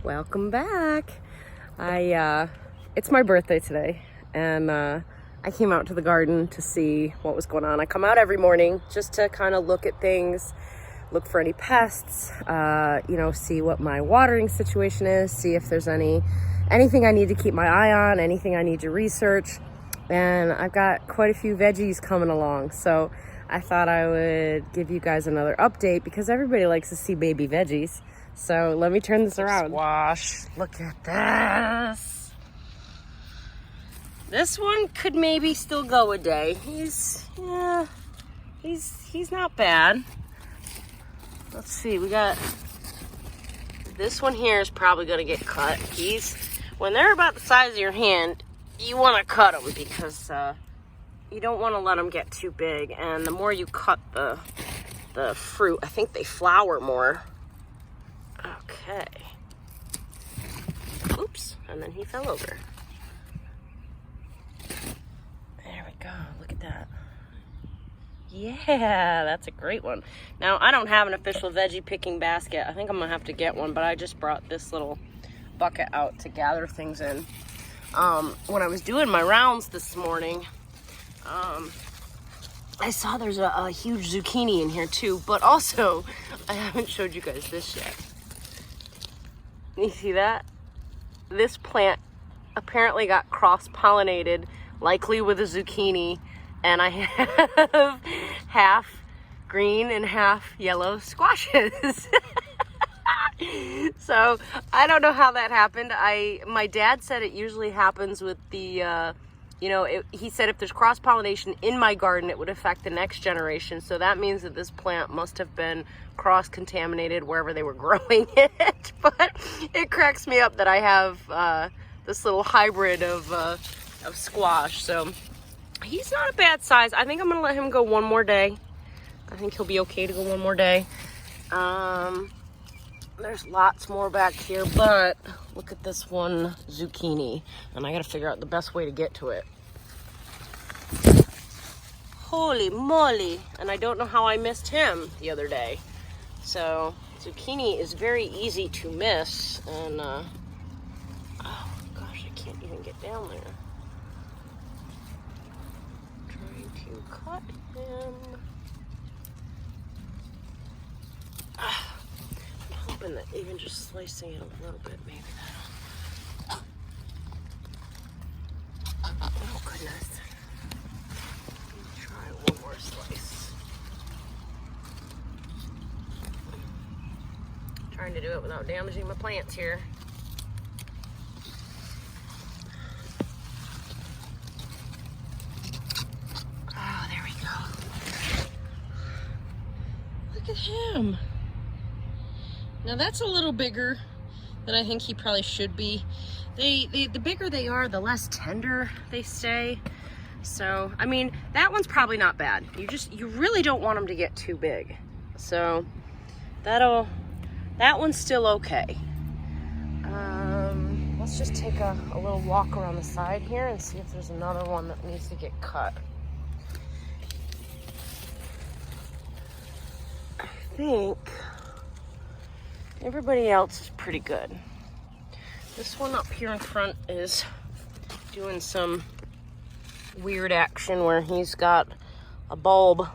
Welcome back. It's my birthday today, and I came out to the garden to see what was going on. I come out every morning just to kind of look at things, look for any pests, see what my watering situation is, see if there's anything I need to keep my eye on, anything I need to research. And I've got quite a few veggies coming along, so I thought I would give you guys another update because everybody likes to see baby veggies. So let me turn this around. Squash, look at this. This one could maybe still go a day. He's not bad. Let's see, we got this one here is probably gonna get cut. When they're about the size of your hand, you want to cut them because you don't want to let them get too big. And the more you cut the fruit, I think they flower more. Okay. Oops, and then he fell over. There we go, look at that. Yeah, that's a great one. Now, I don't have an official veggie picking basket. I think I'm gonna have to get one, but I just brought this little bucket out to gather things in. When I was doing my rounds this morning, I saw there's a huge zucchini in here too, but also, I haven't showed you guys this yet. You see that? This plant apparently got cross-pollinated, likely with a zucchini, and I have half green and half yellow squashes. So I don't know how that happened. My dad said it usually happens with the, he said if there's cross-pollination in my garden, it would affect the next generation. So that means that this plant must have been cross-contaminated wherever they were growing it. But it cracks me up that I have this little hybrid of squash. So he's not a bad size. I think I'm gonna let him go one more day. I think he'll be okay to go one more day. There's lots more back here, but look at this one zucchini, and I gotta figure out the best way to get to it. Holy moly! And I don't know how I missed him the other day. So zucchini is very easy to miss, and oh gosh, I can't even get down there. Trying to cut him. Hoping that even just slicing it a little bit, maybe that'll. Oh goodness. Let me try one more slice. Trying to do it without damaging my plants here. Oh, there we go. Look at him. Now that's a little bigger than I think he probably should be. The bigger they are, the less tender they stay. So, I mean, that one's probably not bad. You really don't want them to get too big. So, that one's still okay. Let's just take a little walk around the side here and see if there's another one that needs to get cut. I think everybody else is pretty good. This one up here in front is doing some weird action where he's got a bulb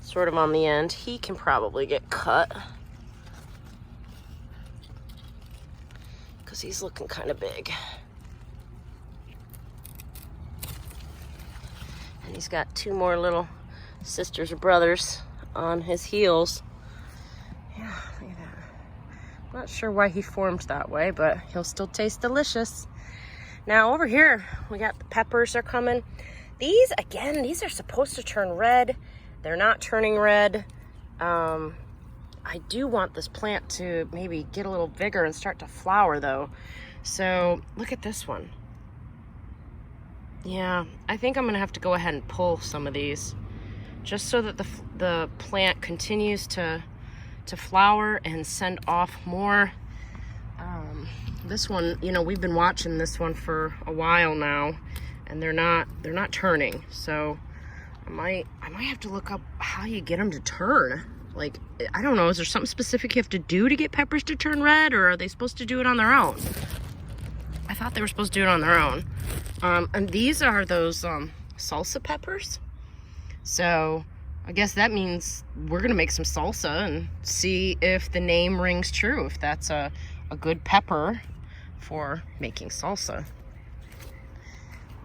sort of on the end. He can probably get cut because he's looking kind of big. And he's got two more little sisters or brothers on his heels. Yeah, look at that. Not sure why he formed that way, but he'll still taste delicious. Now over here, we got the peppers are coming. These are supposed to turn red. They're not turning red. I do want this plant to maybe get a little bigger and start to flower though. So look at this one. Yeah, I think I'm gonna have to go ahead and pull some of these just so that the plant continues to flower and send off more. This one, we've been watching this one for a while now, and they're not turning. So I might have to look up how you get them to turn. Like, I don't know, is there something specific you have to do to get peppers to turn red, or are they supposed to do it on their own? I thought they were supposed to do it on their own. And these are those salsa peppers. So I guess that means we're gonna make some salsa and see if the name rings true, if that's a good pepper for making salsa.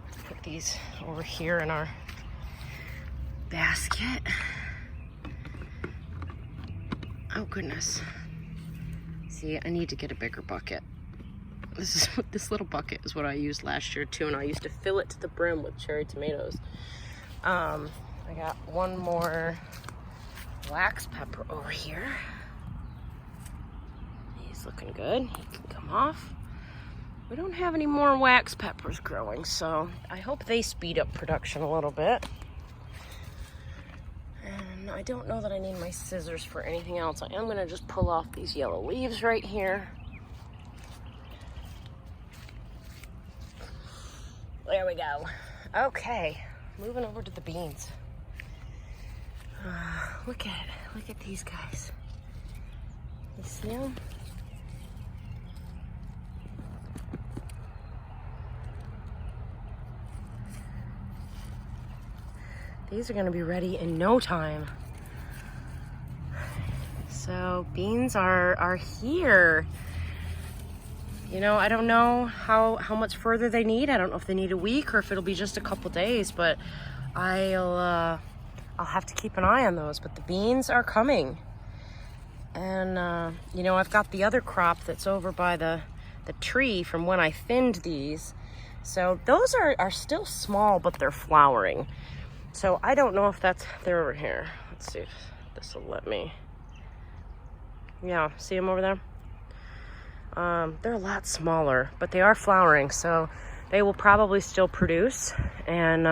Let's put these over here in our basket. Oh goodness. See, I need to get a bigger bucket. This little bucket is what I used last year too, and I used to fill it to the brim with cherry tomatoes. I got one more wax pepper over here. He's looking good. He can come off. We don't have any more wax peppers growing, so I hope they speed up production a little bit. And I don't know that I need my scissors for anything else. I am gonna just pull off these yellow leaves right here. There we go. Okay, moving over to the beans. Look at these guys. You see them? These are gonna be ready in no time. So beans are here. You know, I don't know how much further they need. I don't know if they need a week or if it'll be just a couple days, but I'll have to keep an eye on those. But the beans are coming. And, you know, I've got the other crop that's over by the tree from when I thinned these. So those are still small, but they're flowering. So I don't know if they're over here. Let's see if this will let me. Yeah, see them over there? They're a lot smaller, but they are flowering, so they will probably still produce. And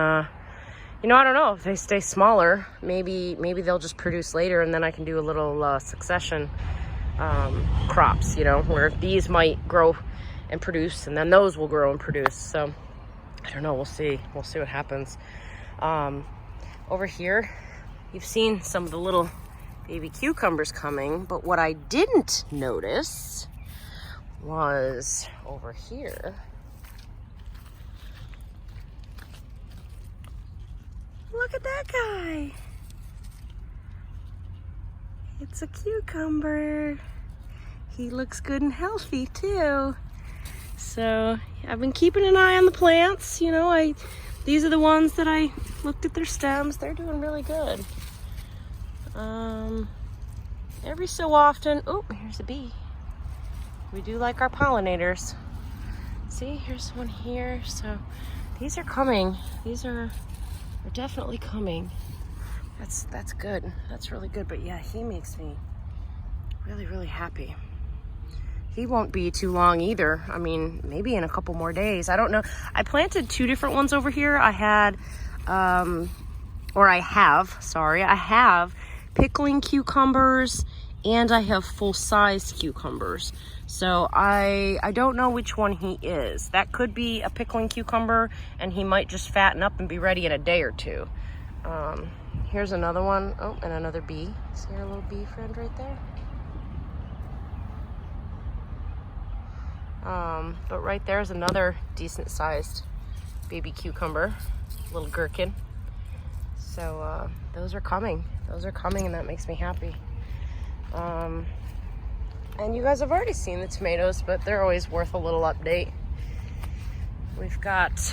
you know, I don't know if they stay smaller. Maybe they'll just produce later, and then I can do a little succession crops. You know, where these might grow and produce, and then those will grow and produce. So I don't know. We'll see. We'll see what happens. Over here, you've seen some of the little baby cucumbers coming, but what I didn't notice was over here. Look at that guy. It's a cucumber. He looks good and healthy too. So I've been keeping an eye on the plants. You know, these are the ones that I looked at their stems. They're doing really good. Every so often, oh, here's a bee. We do like our pollinators. See, here's one here. So these are coming. These are definitely coming. That's good. That's really good. But yeah, he makes me really, really happy. He won't be too long either. I mean, maybe in a couple more days. I don't know. I planted 2 different ones over here. I have pickling cucumbers, and I have full-size cucumbers. So I don't know which one he is. That could be a pickling cucumber, and he might just fatten up and be ready in a day or two. Here's another one. Oh, and another bee. See our little bee friend right there? But right there's another decent-sized baby cucumber, little gherkin. So those are coming. Those are coming, and that makes me happy. And you guys have already seen the tomatoes, but they're always worth a little update. We've got,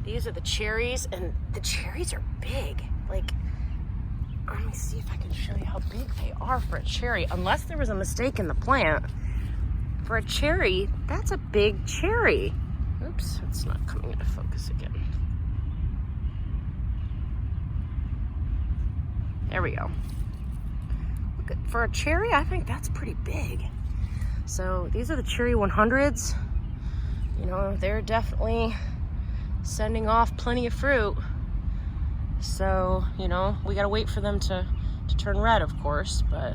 these are the cherries, and the cherries are big. Like, let me see if I can show you how big they are for a cherry, unless there was a mistake in the plant. For a cherry, that's a big cherry. Oops, it's not coming into focus again. There we go. Look at, for a cherry, I think that's pretty big. So these are the cherry 100s. You know, they're definitely sending off plenty of fruit. So, you know, we gotta wait for them to turn red, of course. But,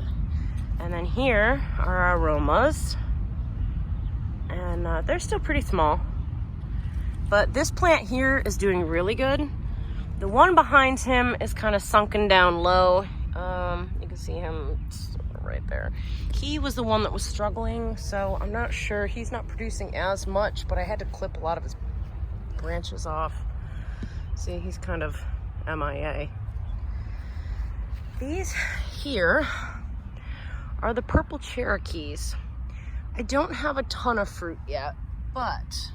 and then here are our aromas. And they're still pretty small. But this plant here is doing really good. The one behind him is kind of sunken down low. You can can see him right there. He was the one that was struggling, so I'm not sure. He's not producing as much, but I had to clip a lot of his branches off. See, he's kind of MIA. These here are the purple Cherokees. I don't have a ton of fruit yet, but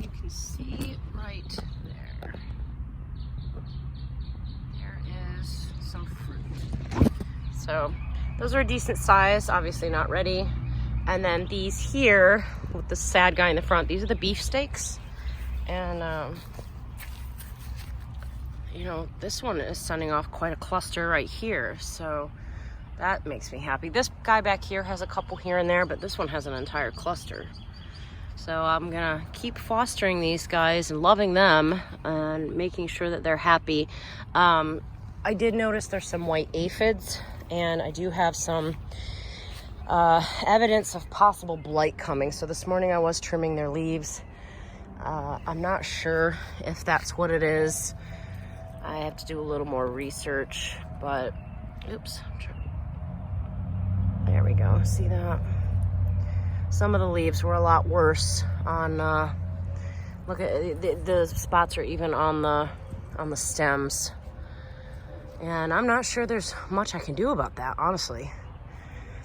you can see right there. There is some fruit. So those are a decent size, obviously not ready. And then these here with the sad guy in the front, these are the beefsteaks. And you know, this one is sending off quite a cluster right here, so that makes me happy. This guy back here has a couple here and there, but this one has an entire cluster. So I'm gonna keep fostering these guys and loving them and making sure that they're happy. I did notice there's some white aphids, and I do have some evidence of possible blight coming. So this morning I was trimming their leaves. I'm not sure if that's what it is. I have to do a little more research, but oops. There we go. See that? Some of the leaves were a lot worse on, look at the spots are even on the stems. And I'm not sure there's much I can do about that, honestly.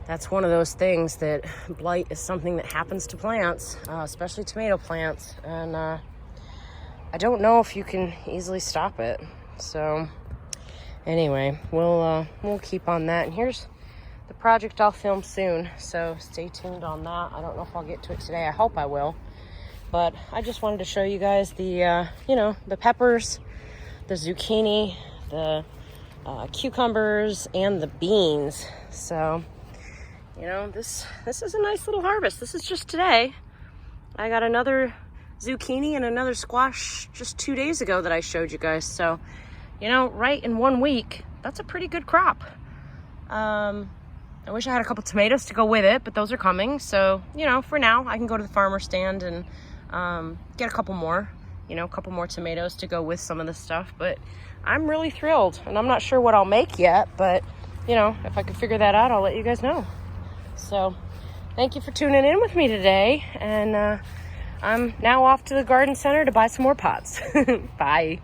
That's one of those things that blight is something that happens to plants, especially tomato plants. And I don't know if you can easily stop it. So anyway, we'll keep on that. And here's the project I'll film soon, so stay tuned on that. I don't know if I'll get to it today. I hope I will. But I just wanted to show you guys the, you know, the peppers, the zucchini, the cucumbers, and the beans. So, you know, this is a nice little harvest. This is just today. I got another zucchini and another squash just 2 days ago that I showed you guys. So, you know, right in 1 week, that's a pretty good crop. I wish I had a couple tomatoes to go with it, but those are coming. So, you know, for now, I can go to the farmer stand and get a couple more, you know, a couple more tomatoes to go with some of this stuff. But I'm really thrilled, and I'm not sure what I'll make yet, but, you know, if I can figure that out, I'll let you guys know. So, thank you for tuning in with me today, and I'm now off to the garden center to buy some more pots. Bye.